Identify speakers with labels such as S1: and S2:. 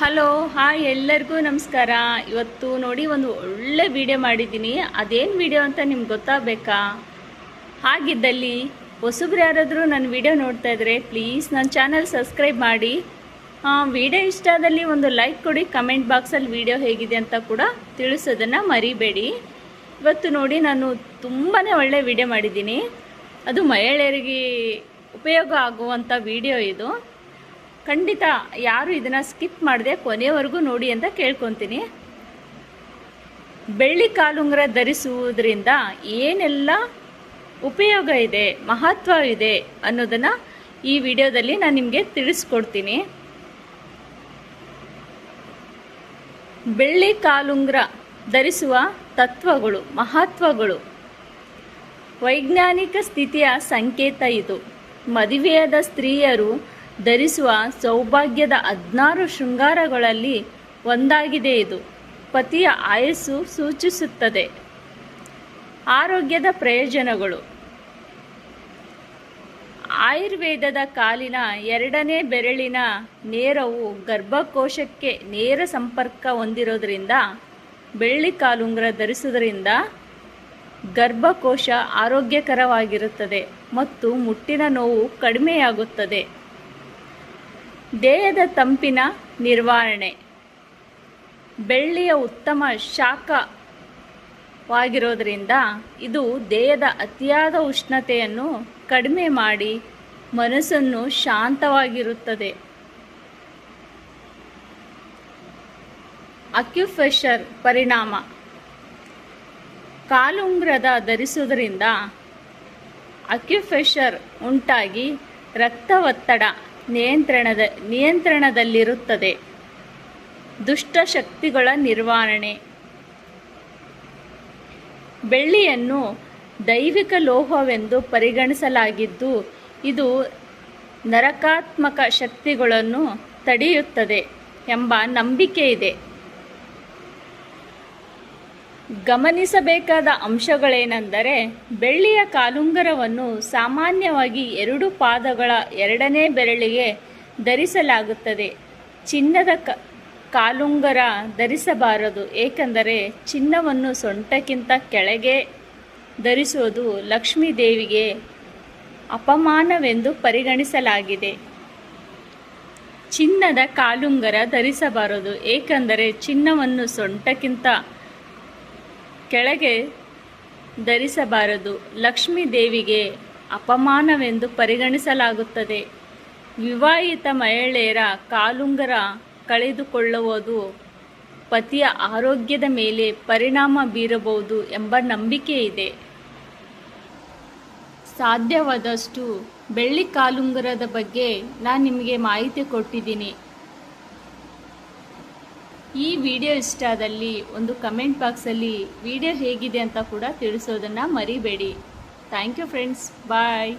S1: Hello hi ಎಲ್ಲರಿಗೂ ನಮಸ್ಕಾರ. ಇವತ್ತು ನೋಡಿ ಒಂದು ಒಳ್ಳೆ ವಿಡಿಯೋ ಮಾಡಿದ್ದೀನಿ. ಅದೇನು ವಿಡಿಯೋ ಅಂತ ನಿಮ್ಗೆ ಗೊತ್ತಾಗಬೇಕಾ? ಹಾಗಿದ್ದಲ್ಲಿ ಹೊಸಬ್ರು ಯಾರಾದರೂ ನನ್ನ ವಿಡಿಯೋ ನೋಡ್ತಾ ಇದ್ದರೆ ಪ್ಲೀಸ್ ನನ್ನ ಚಾನಲ್ ಸಬ್ಸ್ಕ್ರೈಬ್ ಮಾಡಿ. ವಿಡಿಯೋ ಇಷ್ಟ ಆದಲ್ಲಿ ಒಂದು ಲೈಕ್ ಕೊಡಿ. ಕಮೆಂಟ್ ಬಾಕ್ಸಲ್ಲಿ ವಿಡಿಯೋ ಹೇಗಿದೆ ಅಂತ ಕೂಡ ತಿಳಿಸೋದನ್ನು ಮರಿಬೇಡಿ. ಇವತ್ತು ನೋಡಿ ನಾನು ತುಂಬಾ ಒಳ್ಳೆ ವಿಡಿಯೋ ಮಾಡಿದ್ದೀನಿ. ಅದು ಮಹಿಳೆಯರಿಗೆ ಉಪಯೋಗ ಆಗುವಂಥ ವಿಡಿಯೋ ಇದು. ಖಂಡಿತ ಯಾರು ಇದನ್ನು ಸ್ಕಿಪ್ ಮಾಡದೆ ಕೊನೆಯವರೆಗೂ ನೋಡಿ ಅಂತ ಕೇಳ್ಕೊತೀನಿ. ಬೆಳ್ಳಿ ಕಾಲುಂಗುರ ಧರಿಸುವುದರಿಂದ ಏನೆಲ್ಲ ಉಪಯೋಗ ಇದೆ, ಮಹತ್ವ ಇದೆ ಅನ್ನೋದನ್ನು ಈ ವಿಡಿಯೋದಲ್ಲಿ ನಾನು ನಿಮಗೆ ತಿಳಿಸ್ಕೊಡ್ತೀನಿ. ಬೆಳ್ಳಿ ಕಾಲುಂಗುರ ಧರಿಸುವ ತತ್ವಗಳು, ಮಹತ್ವಗಳು, ವೈಜ್ಞಾನಿಕ ಸ್ಥಿತಿಯ ಸಂಕೇತ ಇದು. ಮದುವೆಯಾದ ಸ್ತ್ರೀಯರು ಧರಿಸುವ ಸೌಭಾಗ್ಯದ 16 ಶೃಂಗಾರಗಳಲ್ಲಿ ಒಂದಾಗಿದೆ ಇದು. ಪತಿಯ ಆಯಸ್ಸು ಸೂಚಿಸುತ್ತದೆ. ಆರೋಗ್ಯದ ಪ್ರಯೋಜನಗಳು. ಆಯುರ್ವೇದದ ಕಾಲಿನ 2ನೇ ಬೆರಳಿನ ನೇರವು ಗರ್ಭಕೋಶಕ್ಕೆ ನೇರ ಸಂಪರ್ಕ ಹೊಂದಿರೋದ್ರಿಂದ ಬೆಳ್ಳಿ ಕಾಲುಂಗುರ ಧರಿಸುವುದರಿಂದ ಗರ್ಭಕೋಶ ಆರೋಗ್ಯಕರವಾಗಿರುತ್ತದೆ ಮತ್ತು ಮುಟ್ಟಿನ ನೋವು ಕಡಿಮೆಯಾಗುತ್ತದೆ. ದೇಹದ ತಂಪಿನ ನಿರ್ವಹಣೆ. ಬೆಳ್ಳಿಯ ಉತ್ತಮ ಶಾಖವಾಗಿರೋದರಿಂದ ಇದು ದೇಹದ ಅತಿಯಾದ ಉಷ್ಣತೆಯನ್ನು ಕಡಿಮೆ ಮಾಡಿ ಮನಸ್ಸನ್ನು ಶಾಂತವಾಗಿರುತ್ತದೆ. ಅಕ್ಯುಪ್ರೆಷರ್ ಪರಿಣಾಮ. ಕಾಲುಂಗುರದ ಧರಿಸುವುದರಿಂದ ಅಕ್ಯುಪ್ರೆಷರ್ ಉಂಟಾಗಿ ರಕ್ತ ಒತ್ತಡ ನಿಯಂತ್ರಣದಲ್ಲಿರುತ್ತದೆ. ದುಷ್ಟ ಶಕ್ತಿಗಳ ನಿರ್ವಹಣೆ. ಬೆಳ್ಳಿಯನ್ನು ದೈವಿಕ ಲೋಹವೆಂದು ಪರಿಗಣಿಸಲಾಗಿದ್ದು ಇದು ನಕಾರಾತ್ಮಕ ಶಕ್ತಿಗಳನ್ನು ತಡೆಯುತ್ತದೆ ಎಂಬ ನಂಬಿಕೆ ಇದೆ. ಗಮನಿಸಬೇಕಾದ ಅಂಶಗಳೇನೆಂದರೆ, ಬೆಳ್ಳಿಯ ಕಾಲುಂಗುರವನ್ನು ಸಾಮಾನ್ಯವಾಗಿ 2 ಪಾದಗಳ 2ನೇ ಬೆರಳಿಗೆ ಧರಿಸಲಾಗುತ್ತದೆ. ಚಿನ್ನದ ಕಾಲುಂಗುರ ಧರಿಸಬಾರದು, ಏಕೆಂದರೆ ಚಿನ್ನವನ್ನು ಸೊಂಟಕ್ಕಿಂತ ಕೆಳಗೆ ಧರಿಸುವುದು ಲಕ್ಷ್ಮೀ ದೇವಿಗೆ ಅಪಮಾನವೆಂದು ಪರಿಗಣಿಸಲಾಗಿದೆ. ಚಿನ್ನದ ಕಾಲುಂಗುರ ಧರಿಸಬಾರದು, ಏಕೆಂದರೆ ಚಿನ್ನವನ್ನು ಸೊಂಟಕ್ಕಿಂತ ಕೆಳಗೆ ಧರಿಸಬಾರದು, ಲಕ್ಷ್ಮೀ ದೇವಿಗೆ ಅಪಮಾನವೆಂದು ಪರಿಗಣಿಸಲಾಗುತ್ತದೆ. ವಿವಾಹಿತ ಮಹಿಳೆಯರ ಕಾಲುಂಗುರ ಕಳೆದುಕೊಳ್ಳುವುದು ಪತಿಯ ಆರೋಗ್ಯದ ಮೇಲೆ ಪರಿಣಾಮ ಬೀರಬಹುದು ಎಂಬ ನಂಬಿಕೆ ಇದೆ. ಸಾಧ್ಯವಾದಷ್ಟು ಬೆಳ್ಳಿ ಕಾಲುಂಗುರದ ಬಗ್ಗೆ ನಾನು ನಿಮಗೆ ಮಾಹಿತಿ ಕೊಟ್ಟಿದ್ದೀನಿ. ಈ ವಿಡಿಯೋ ಇಷ್ಟ ಆದಲ್ಲಿ ಒಂದು ಕಮೆಂಟ್ ಬಾಕ್ಸಲ್ಲಿ ವಿಡಿಯೋ ಹೇಗಿದೆ ಅಂತ ಕೂಡ ತಿಳಿಸೋದನ್ನು ಮರಿಬೇಡಿ. Thank you friends, bye.